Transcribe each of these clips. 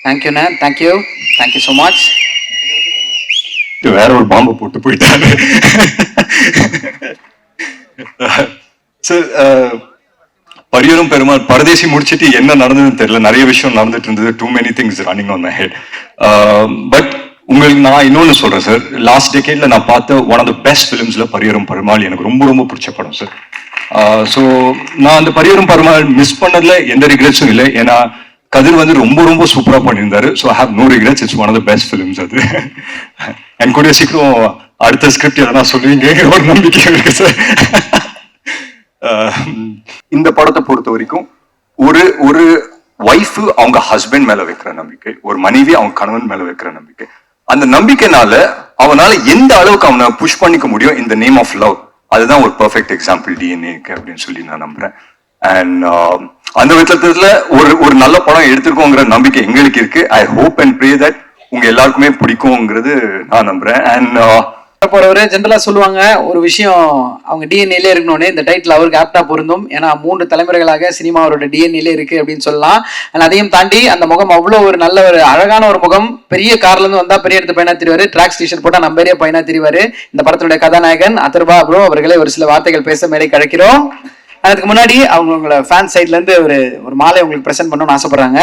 தேங்க்யூண்ணே, thank you, thank you so much. வேற ஒரு பாம்பு போட்டு போயிட்டாரு சார். பரியரும் பெருமாள் பரதேசி முடிச்சுட்டு என்ன நடந்ததுன்னு தெரியல, நிறைய விஷயம் நடந்துட்டு இருந்தது. Too many things running on my head. But உங்களுக்கு நான் இன்னொன்னு சொல்றேன் சார். லாஸ்ட் டெக்கேட்ல நான் பார்த்த ஒன் ஆஃப் த பெஸ்ட் ஃபிலிம்ஸ்ல பரியரும் பெருமாள் எனக்கு ரொம்ப ரொம்ப பிடிச்ச படம் சார். ஸோ நான் அந்த பரியரும் பெருமாள் மிஸ் பண்ணதுல எந்த ரிக்ரெட்ஸும் இல்லை. ஏன்னா கதிர் வந்து ரொம்ப ரொம்ப சூப்பரா பண்ணியிருந்தாரு. So have no regrets. It's one of the best films அது. என் கூட சீக்கிரம் அடுத்த ஸ்கிரிப்ட் எதனா சொல்லுவீங்க ஒரு நம்பிக்கை இருக்கு சார். இந்த படத்தை பொறுத்த வரைக்கும் ஒரு ஒரு ஒய்ஃப் அவங்க ஹஸ்பண்ட் மேல வைக்கிற நம்பிக்கை, ஒரு மனைவி அவங்க கணவன் மேல வைக்கிற நம்பிக்கை, அந்த நம்பிக்கைனால அவனால எந்த அளவுக்கு அவனை புஷ் பண்ணிக்க முடியும் இந்த நேம் ஆஃப் லவ், அதுதான் ஒரு பெர்ஃபெக்ட் எக்ஸாம்பிள் டிஎன்ஏக்கு அப்படின்னு சொல்லி நான் நம்புறேன். அண்ட் அந்த விதத்துல ஒரு ஒரு நல்ல படம் எடுத்திருக்கோங்கிற நம்பிக்கை எங்களுக்கு இருக்கு. I hope and pray that உங்க எல்லாருக்குமே பிடிக்கும்ங்கிறது நான் நம்புறேன். அண்ட் போறவரு ஜென்ரலா சொல்லுவாங்க ஒரு விஷயம், அவங்க டிஎன்ஏலே இருக்கணும்னு. இந்த டைட்டில் அவருக்கு ஆப்டா பொருந்தும். ஏன்னா 3 தலைமுறைகளாக சினிமா அவரோட டிஎன்ஏலே இருக்கு அப்படின்னு சொல்லலாம். அதையும் தாண்டி அந்த முகம் அவ்வளோ ஒரு நல்ல ஒரு அழகான ஒரு முகம். பெரிய கார்ல இருந்து வந்தா பெரிய இடத்து பையனா தெரிவாரு, ட்ராக்ஸ் டிஷர்ட் போட்டா நம்ம பெரிய பையனா தெரிவாரு. இந்த படத்தினுடைய கதாநாயகன் அதர்வா ப்ரோ அவர்களை ஒரு சில வார்த்தைகள் பேச மேடை கிடைக்கிறோம். அதுக்கு முன்னாடி அவங்களோட ஃபேன் சைட்ல இருந்து ஒரு மாலை உங்களுக்கு பிரசன்ட் பண்ணணும்னு ஆசைப்படுறாங்க.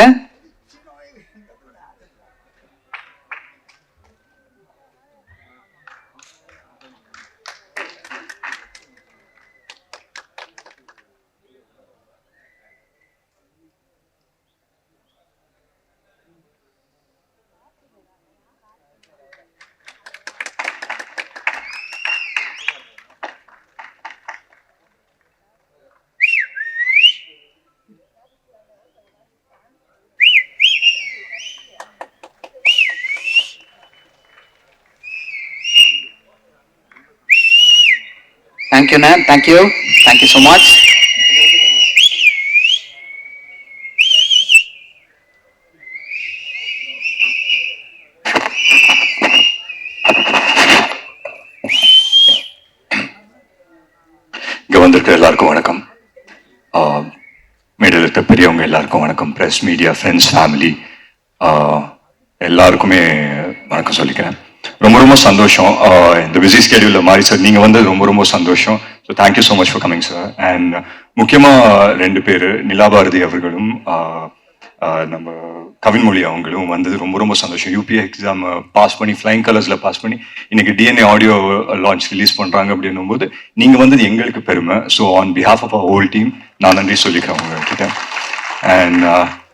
தேங்க்யூண்ணே, தேங்க்யூ, தேங்க்யூ ஸோ மச். இங்க வந்திருக்க எல்லாருக்கும் வணக்கம். மேடையில் இருக்க பெரியவங்க எல்லாருக்கும் வணக்கம். ப்ரெஸ், மீடியா, ஃப்ரெண்ட்ஸ், ஃபேமிலி எல்லாருக்குமே வணக்கம் சொல்லிக்கிறேன். ரொம்ப ரொம்ப சந்தோஷம் இந்த பிஸி ஸ்கெடியூல்ல மாதிரி சார் நீங்க வந்து ரொம்ப ரொம்ப சந்தோஷம். So thank you so much for coming sir. And முக்கியமாக 2 பேர் நிலாபாரதி அவர்களும் நம்ம கவின்மொழி அவங்களும் வந்தது ரொம்ப ரொம்ப சந்தோஷம். யூபிஏ எக்ஸாம் பாஸ் பண்ணி ஃப்ளைங் கலர்ஸ்ல பாஸ் பண்ணி இன்னைக்கு டிஎன்ஏ ஆடியோ லான்ச் ரிலீஸ் பண்றாங்க அப்படின்னும் போது நீங்க வந்தது எங்களுக்கு பெருமை. So on behalf of our whole team நான் நன்றி சொல்லிக்கிறேன் உங்ககிட்ட. அண்ட்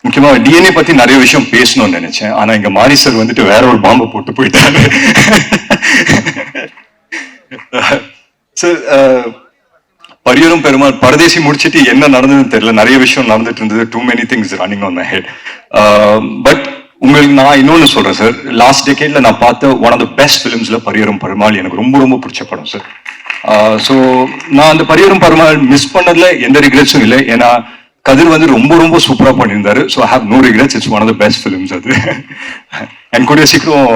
முக்கியமாக டிஎன்ஏ பத்தி நிறைய விஷயம் பேசணும்னு நினைச்சேன். ஆனா இங்க மாரி சார் வந்துட்டு வேற ஒரு பாம்பை போட்டு போயிட்டாரு சார். பரியரும் பெருமாள் பரதேசி முடிச்சுட்டு என்ன நடந்ததுன்னு தெரியல, நிறைய விஷயம் நடந்துட்டு இருந்தது. Too many things running on my head. But உங்களுக்கு நான் இன்னொன்னு சொல்றேன் சார். லாஸ்ட் டெக்கேட்ல நான் பார்த்த ஒன் ஆஃப் த பெஸ்ட் ஃபிலிம்ஸ்ல பரியரும் பெருமாள் எனக்கு ரொம்ப ரொம்ப பிடிச்ச படம் சார். ஸோ நான் அந்த பரியரும் பெருமாள் மிஸ் பண்ணதுல எந்த ரிக்ரெட்ஸும் இல்லை. ஏன்னா கதிர் வந்து ரொம்ப ரொம்ப சூப்பரா பண்ணியிருந்தாரு. So have no regrets. It's one of the best films அது. என் கூட சீக்கிரம்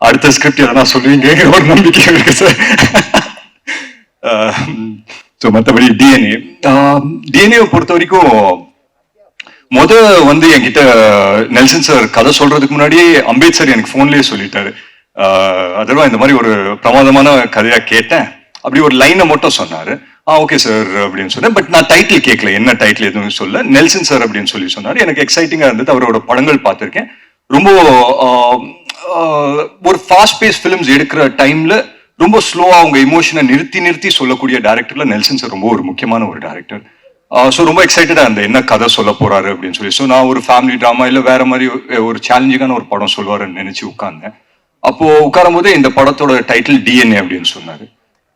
அடுத்த ஸ்கிரிப்ட் எதனா சொல்லுவீங்க ஒரு நம்பிக்கை இருக்கு சார். ஸோ மற்றபடி டிஎன்ஏ பொறுத்த வரைக்கும் வந்து என்கிட்ட நெல்சன் சார் கதை சொல்றதுக்கு முன்னாடியே அம்பேத் சார் எனக்கு போன்லயே சொல்லிட்டாரு, அதெல்லாம் இந்த மாதிரி ஒரு பிரமாதமான கதையா கேட்டேன், அப்படி ஒரு லைனை மட்டும் சொன்னாரு. ஓகே சார் அப்படின்னு சொன்னேன். பட் நான் டைட்டில் கேட்கல, என்ன டைட்டில் எதுவும் சொல்ல. நெல்சன் சார் அப்படின்னு சொல்லி சொன்னாரு. எனக்கு எக்ஸைட்டிங்கா இருந்தது. அவரோட படங்கள் பார்த்திருக்கேன். ரொம்ப ஒரு ஃபாஸ்ட் பேஸ் ஃபிலிம்ஸ் எடுக்கிற டைம்ல ரொம்ப ஸ்லோவா அவங்க இமோஷனை நிறுத்தி நிறுத்தி சொல்லக்கூடிய டேரக்டர்ல நெல்சன் சார் ரொம்ப ஒரு முக்கியமான ஒரு டேரக்டர். ஸோ ரொம்ப எக்ஸைட்டடா இருந்தேன் என்ன கதை சொல்ல போறாரு அப்படின்னு சொல்லி. ஸோ நான் ஒரு ஃபேமிலி ட்ராமா இல்லை வேற மாதிரி ஒரு சேலஞ்சிங்கான ஒரு படம் சொல்லுவாருன்னு நினைச்சு உட்கார்ந்தேன். அப்போ உட்காரும் போது இந்த படத்தோட டைட்டில் டிஎன்ஏ அப்படின்னு சொன்னாரு.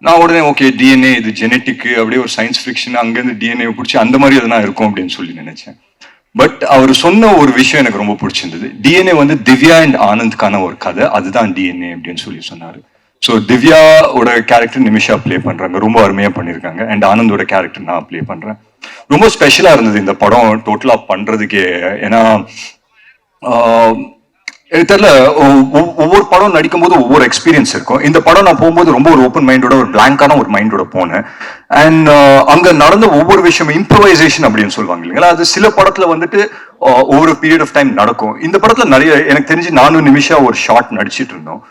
நான் உடனே ஓகே டிஎன்ஏ இது ஜெனட்டிக் அப்படியே ஒரு சயின்ஸ் ஃபிக்ஷன், அங்கேருந்து டிஎன்ஏ பிடிச்சி அந்த மாதிரி எதனா இருக்கும் அப்படின்னு சொல்லி நினைச்சேன். பட் அவர் சொன்ன ஒரு விஷயம் எனக்கு ரொம்ப பிடிச்சிருந்தது. டிஎன்ஏ வந்து திவ்யா அண்ட் ஆனந்த்கான ஒரு கதை, அதுதான் டிஎன்ஏ அப்படின்னு சொல்லி சொன்னாரு. ஸோ திவ்யாவோட கேரக்டர் நிமிஷா பிளே பண்றாங்க, ரொம்ப அருமையா பண்ணியிருக்காங்க. அண்ட் ஆனந்தோட கேரக்டர் நான் பிளே பண்றேன். ரொம்ப ஸ்பெஷலா இருந்தது இந்த படம் டோட்டலா பண்றதுக்கே. ஏன்னா எனக்கு தெரியல, ஒவ்வொரு படம் நடிக்கும் போது ஒவ்வொரு எக்ஸ்பீரியன்ஸ் இருக்கும். இந்த படம் நான் போகும்போது ரொம்ப ஒரு ஓப்பன் மைண்டோட, ஒரு பிளாங்கான ஒரு மைண்டோட போனேன். அண்ட் அங்க நடந்த ஒவ்வொரு விஷயமும் இம்ப்ரவைசேஷன் அப்படின்னு சொல்லுவாங்க இல்லைங்களா, அது சில படத்துல வந்துட்டு ஒவ்வொரு பீரியட் ஆஃப் டைம் நடக்கும். இந்த படத்துல நிறைய எனக்கு தெரிஞ்சு 4 நிமிஷம் ஒரு ஷார்ட் நடிச்சிட்டு இருந்தோம்.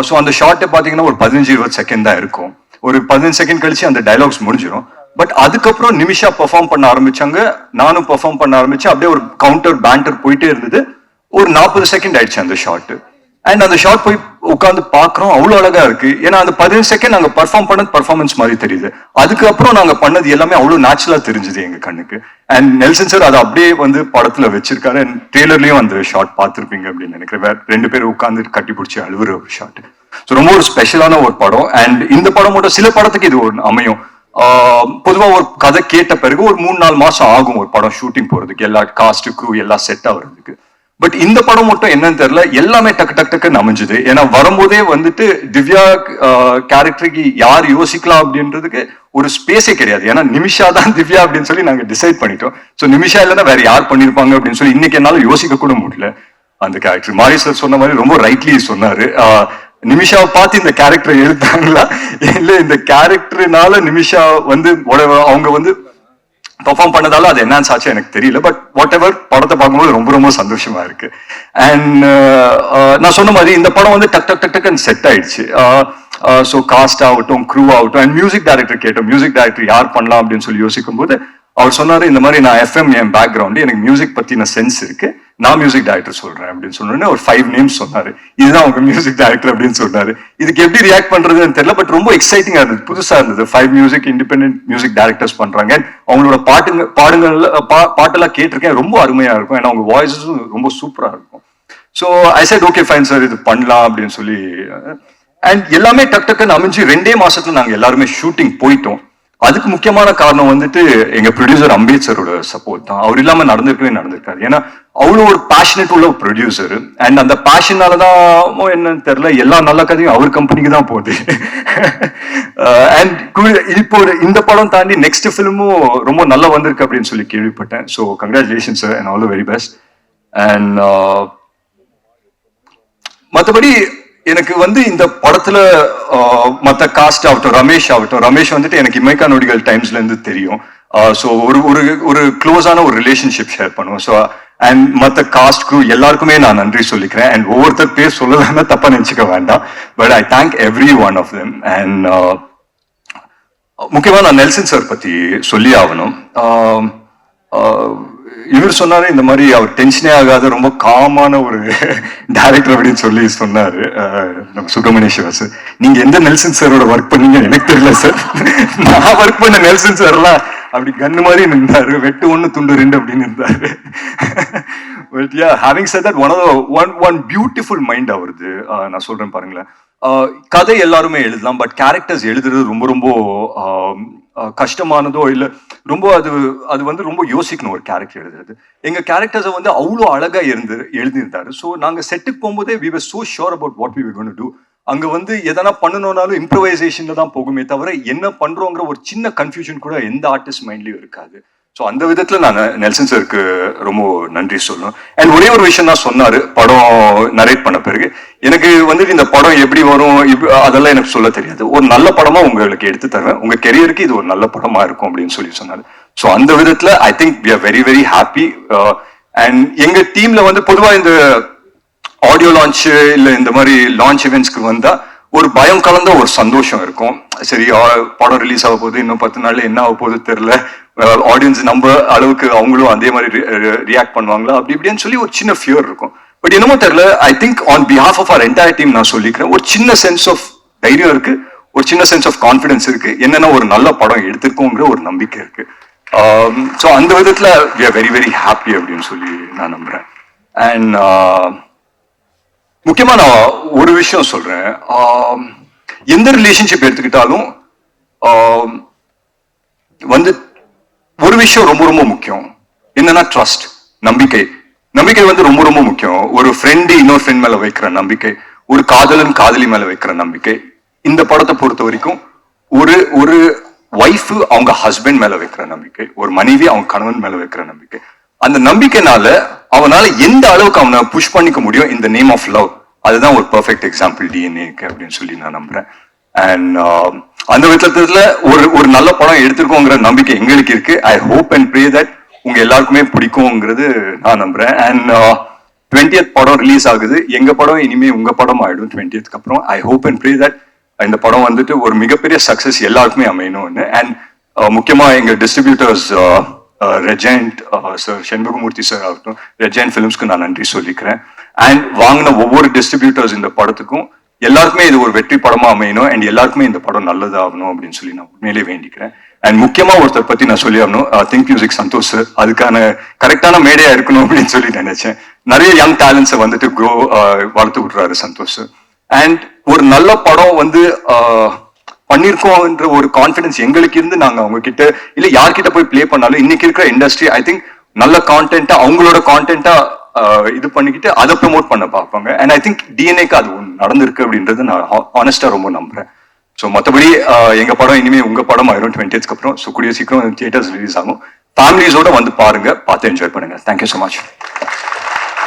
ஸோ அந்த ஷார்ட்டை பார்த்தீங்கன்னா ஒரு 15-20 செகண்ட் தான் இருக்கும். ஒரு 15 செகண்ட் கழிச்சு அந்த டைலாக்ஸ் முடிஞ்சிடும். பட் அதுக்கப்புறம் நிமிஷா பெர்ஃபார்ம் பண்ண ஆரம்பிச்சாங்க, நானும் பெர்ஃபார்ம் பண்ண ஆரம்பிச்சேன். அப்படியே ஒரு கவுண்டர் பேண்டர் போயிட்டே இருந்தது. ஒரு 40 செகண்ட் ஆயிடுச்சு அந்த ஷார்ட். அண்ட் அந்த ஷார்ட் போய் உட்காந்து பாக்குறோம், அவ்வளவு அழகா இருக்கு. ஏன்னா அந்த 15 செகண்ட் நாங்க பெர்ஃபார்ம் பண்ணது பர்ஃபார்மன்ஸ் மாதிரி தெரியுது. அதுக்கப்புறம் நாங்க பண்ணது எல்லாமே அவ்வளவு நேச்சுரலா தெரிஞ்சது எங்க கண்ணுக்கு. அண்ட் நெல்சன் சார் அதை அப்படியே வந்து படத்துல வச்சிருக்காரு. அண்ட் ட்ரெய்லர்லயும் அந்த ஷார்ட் பார்த்திருப்பீங்க அப்படின்னு நினைக்கிறேன். வேற 2 பேரும் உட்காந்து கட்டி பிடிச்சி அழுவுற ஒரு ஷார்ட். ஸோ ரொம்ப ஒரு ஸ்பெஷலான ஒரு படம். அண்ட் இந்த படம் மட்டும் சில படத்துக்கு இது ஒரு அமையும். பொதுவா ஒரு கதை கேட்ட பிறகு ஒரு 3-4 மாசம் ஆகும் ஒரு படம் ஷூட்டிங் போறதுக்கு, எல்லா காஸ்ட் க்ரூ எல்லாம் செட் ஆகுறதுக்கு. பட் இந்த படம் மட்டும் என்னன்னு தெரியல, எல்லாமே டக்கு டக்கு டக்குன்னு அமைஞ்சுது. ஏன்னா வரும்போதே வந்துட்டு திவ்யா கேரக்டருக்கு யார் யோசிக்கலாம் அப்படின்றதுக்கு ஒரு ஸ்பேஸே கிடையாது. ஏன்னா நிமிஷா தான் திவ்யா அப்படின்னு சொல்லி நாங்க டிசைட் பண்ணிட்டோம். ஸோ நிமிஷா இல்லைன்னா வேற யார் பண்ணிருப்பாங்க அப்படின்னு சொல்லி இன்னைக்கு என்னால யோசிக்க கூட முடியல அந்த கேரக்டர். மாரி சார் சொன்ன மாதிரி ரொம்ப ரைட்லி சொன்னாரு. நிமிஷாவை பார்த்து இந்த கேரக்டர் எழுத்தாங்களா இல்ல இந்த கேரக்டர்னால நிமிஷா வந்து அவங்க வந்து பெர்ஃபார்ம் பண்ணதால அது என்னன்னு ஆச்சு எனக்கு தெரியல. பட் வாட் எவர், படத்தை பார்க்கும்போது ரொம்ப ரொம்ப சந்தோஷமா இருக்கு. அண்ட் நான் சொன்ன மாதிரி இந்த படம் வந்து டக் டக் டக் டக் செட் ஆயிடுச்சு. ஸோ காஸ்ட் ஆகட்டும், க்ரூ ஆகட்டும். அண்ட் மியூசிக் டைரக்டர் கேட்டோம், மியூசிக் டைரக்டர் யார் பண்ணலாம் அப்படின்னு சொல்லி யோசிக்கும் போது அவர் சொன்னாரு, இந்த மாதிரி நான் எஃப்எம் என் பேக்ரவுண்டு, எனக்கு மியூசிக் பத்தின சென்ஸ் இருக்கு, நான் மியூசிக் டைரக்டர் சொல்றேன் அப்படின்னு சொன்னோன்னே ஒரு 5 நேம்ஸ் சொன்னாரு. இதுதான் அவங்க மியூசிக் டைரக்டர் அப்படின்னு சொன்னாரு. இதுக்கு எப்படி ரியாக்ட் பண்றதுன்னு தெரியல. பட் ரொம்ப எக்ஸைட்டிங்கா இருந்தது, புதுசா இருந்தது. 5 மியூசிக் இண்டிபெண்டன்ட் மியூசிக் டைரக்டர்ஸ் பண்றாங்க. அவங்களோட பாட்டெல்லாம் கேட்டிருக்கேன், ரொம்ப அருமையா இருக்கும். ஏன்னா அவங்க வாய்ஸஸும் ரொம்ப சூப்பரா இருக்கும். So I set okay fine sir, இது பண்ணலாம் அப்படின்னு சொல்லி. அண்ட் எல்லாமே டக் டக்குன்னு அமைஞ்சு 2 மாசத்துல நாங்க எல்லாருமே ஷூட்டிங் போயிட்டோம். அதுக்கு முக்கியமான காரணம் வந்துட்டு எங்க ப்ரொடியூசர் அம்பேத்கரோட சப்போர்ட் தான். அவர் இல்லாம நடந்திருக்காரு. ஏன்னா அவ்வளவு ஒரு பேஷனேட் உள்ள ப்ரொடியூசர். அண்ட் அந்த பேஷனாலதான் என்னன்னு தெரியல, எல்லா நல்ல கதையும் அவர் கம்பெனிக்கு தான் போகுது. அண்ட் இப்போ இந்த படம் தாண்டி நெக்ஸ்ட் ஃபிலிமும் ரொம்ப நல்லா வந்திருக்கு அப்படின்னு சொல்லி கேள்விப்பட்டேன். So congratulation sir and all the very best. And மற்றபடி எனக்கு வந்து இந்த படத்துல மற்ற காஸ்ட் ஆகட்டும், ரமேஷ் வந்துட்டு எனக்கு இமைக்கா நொடிகள் டைம்ஸ்ல இருந்து தெரியும். ஸோ ஒரு க்ளோஸான ஒரு ரிலேஷன்ஷிப் ஷேர் பண்ணுவோம். ஸோ அண்ட் மற்ற காஸ்ட் க்ரூ எல்லாருக்குமே நான் நன்றி சொல்லிக்கிறேன். அண்ட் ஒவ்வொருத்தர் பேர் சொல்லலாம்னா தப்பா நினைச்சுக்க வேண்டாம். But I thank every one of them. And முக்கியமா நான் நெல்சன் சார் பத்தி சொல்லி ஆகணும். இவர் சொன்னாரு, இந்த மாதிரி அவர் டென்ஷனே ஆகாத ரொம்ப காமான ஒரு டைரக்டர் அப்படின்னு சொல்லி சொன்னாரு நம்ம சுப்பிரமணியேஸ்வரர் சார். நீங்க எந்த நெல்சன் சாரோட ஒர்க் பண்ணீங்க எனக்கு தெரியல சார். நான் ஒர்க் பண்ண நெல்சன் சார்லாம் அப்படி கண்ணு மாதிரி நின்றாரு, வெட்டு 1 துண்டு 2 அப்படின்னு இருந்தாரு. But yeah, having set that one beautiful mind அவருது. நான் சொல்றேன் பாருங்களேன், கதை எல்லாருமே எழுதலாம், பட் கேரக்டர்ஸ் எழுதுறது ரொம்ப ரொம்ப கஷ்டமானதோ இல்ல, ரொம்ப அது வந்து ரொம்ப யோசிக்கணும் ஒரு கேரக்டர் எழுதுறது. எங்க கேரக்டர்ஸை வந்து அவ்வளோ அழகா எழுதியிருந்தாரு. ஸோ நாங்க செட்டுக்கு போகும்போதே we were so sure about what we were going to do. அங்க வந்து எதனா பண்ணணும்னாலும் இம்ப்ரவைசேஷன்ல தான் போகுமே தவிர என்ன பண்றோங்கிற ஒரு சின்ன கன்ஃபியூஷன் கூட எந்த ஆர்டிஸ்ட் மைண்ட்லயும் இருக்காது. ஸோ அந்த விதத்துல நான் நெல்சன் சாருக்கு ரொம்ப நன்றி சொல்லணும். அண்ட் ஒரே ஒரு விஷயம் தான் சொன்னாரு படம் நரேட் பண்ண பிறகு, எனக்கு வந்துட்டு இந்த படம் எப்படி வரும் அதெல்லாம் எனக்கு சொல்ல தெரியாது, ஒரு நல்ல படமா உங்களுக்கு எடுத்து தருவேன், உங்க கெரியருக்கு இது ஒரு நல்ல படமா இருக்கும் அப்படின்னு சொல்லி சொன்னாரு. ஸோ அந்த விதத்துல I think we are very very happy. And எங்க டீம்ல வந்து பொதுவா இந்த ஆடியோ லான்ச் இல்ல இந்த மாதிரி லான்ச் இவெண்ட்ஸ்க்கு வந்தா ஒரு பயம் கலந்த ஒரு சந்தோஷம் இருக்கும். சரி, படம் ரிலீஸ் ஆக போகுது, இன்னும் 10 நாள்ல என்ன ஆக போகுது தெரியல, ஆடியன்ஸ் நம்ம அளவுக்கு அவங்களும் அதே மாதிரி ரியாக்ட் பண்ணுவாங்களா அப்படி இப்படின்னு சொல்லி ஒரு சின்ன ஃபியர் இருக்கும். பட் என்னமோ தெரியல, I think on behalf of our entire team நான் சொல்லிக்கிறேன், ஒரு சின்ன சென்ஸ் ஆஃப் தைரியம் இருக்கு, ஒரு சின்ன சென்ஸ் ஆஃப் கான்ஃபிடன்ஸ் இருக்கு, என்னன்னா ஒரு நல்ல படம் எடுத்திருக்கோங்கிற ஒரு நம்பிக்கை இருக்கு. ஸோ அந்த விதத்துல we are very very happy அப்படின்னு சொல்லி நான் நம்புறேன். அண்ட் முக்கியமா நான் ஒரு விஷயம் சொல்றேன், எந்த ரிலேஷன்ஷிப் எடுத்துக்கிட்டாலும் வந்து ஒரு விஷயம் ரொம்ப ரொம்ப முக்கியம், என்னன்னா ட்ரஸ்ட், நம்பிக்கை வந்து ரொம்ப ரொம்ப முக்கியம். ஒரு ஃப்ரெண்டு இன்னொரு ஃப்ரெண்ட் மேல வைக்கிற நம்பிக்கை, ஒரு காதலன் காதலி மேல வைக்கிற நம்பிக்கை. இந்த படத்தை பொறுத்த வரைக்கும் ஒரு ஒய்ஃப் அவங்க ஹஸ்பண்ட் மேல வைக்கிற நம்பிக்கை, ஒரு மனைவி அவங்க கணவன் மேல வைக்கிற நம்பிக்கை. அந்த நம்பிக்கைனால அவனால எந்த அளவுக்கு அவனை புஷ் பண்ணிக்க முடியும் இந்த நேம் ஆஃப் லவ், அதுதான் ஒரு பெர்ஃபெக்ட் எக்ஸாம்பிள் டிஎன்ஏக்கு அப்படின்னு சொல்லி நான் நம்புறேன். அண்ட் அந்த விதத்துல ஒரு நல்ல படம் எடுத்திருக்கோங்கிற நம்பிக்கை எங்களுக்கு இருக்கு. I hope and pray that உங்க எல்லாருக்குமே பிடிக்கும்ங்கிறது நான் நம்புறேன். அண்ட் 20th படம் ரிலீஸ் ஆகுது. எங்க படம் இனிமே உங்க படம் ஆயிடும் 20th அப்புறம். I hope and pray that இந்த படம் வந்துட்டு ஒரு மிகப்பெரிய சக்சஸ் எல்லாருக்குமே அமையணும்னு. அண்ட் முக்கியமா எங்க distributors Regent sir, Shenbagamoorthy sir ஆகட்டும், ரெஜெண்ட் ஃபிலிம்ஸ்க்கு நான் நன்றி சொல்லிக்கிறேன். அண்ட் வாங்கின ஒவ்வொரு டிஸ்ட்ரிபியூட்டர்ஸ் இந்த படத்துக்கும் எல்லாருக்குமே இது ஒரு வெற்றி படமா அமையணும் அண்ட் எல்லாருக்குமே இந்த படம் நல்லதாகணும் அப்படின்னு சொல்லி நான் உண்மையிலே வேண்டிக்கிறேன். அண்ட் முக்கியமா ஒருத்தர் பத்தி நான் சொல்லி ஆகணும், திங்க் மியூசிக் சந்தோஷ் சார். அதுக்கான கரெக்டான மேடையா இருக்கணும் அப்படின்னு சொல்லி நினைச்சேன். நிறைய யங் டேலண்ட்ஸை வந்துட்டு வளர்த்து விட்டுறாரு சந்தோஷ் சார். அண்ட் ஒரு நல்ல படம் வந்து பண்ணிருக்கோம்ன்ற ஒரு கான்பிடன்ஸ் எங்களுக்கு இருந்து நாங்க அவங்க கிட்ட இல்ல யார்கிட்ட போய் பிளே பண்ணாலும் இன்னைக்கு இருக்கிற இண்டஸ்ட்ரி ஐ திங்க் நல்ல கான்டென்ட்டா அவங்களோட கான்டென்ட்டா இது பண்ணிக்கிட்டு அதை ப்ரமோட் பண்ண பார்ப்பாங்க. அண்ட் ஐ திங்க் டிஎன்ஏக்கு அது நடந்திருக்கு அப்படின்றது நான் ஆனஸ்டா ரொம்ப நம்புறேன். ஸோ மற்றபடி எங்க படம் இனிமே உங்க படம் ஆயிரும் 20th அப்புறம். ஸோ கூடிய சீக்கிரம் தியேட்டர்ஸ் ரிலீஸ் ஆகும். ஃபேமிலிஸோட வந்து பாருங்க, பார்த்து என்ஜாய் பண்ணுங்க. Thank you so much.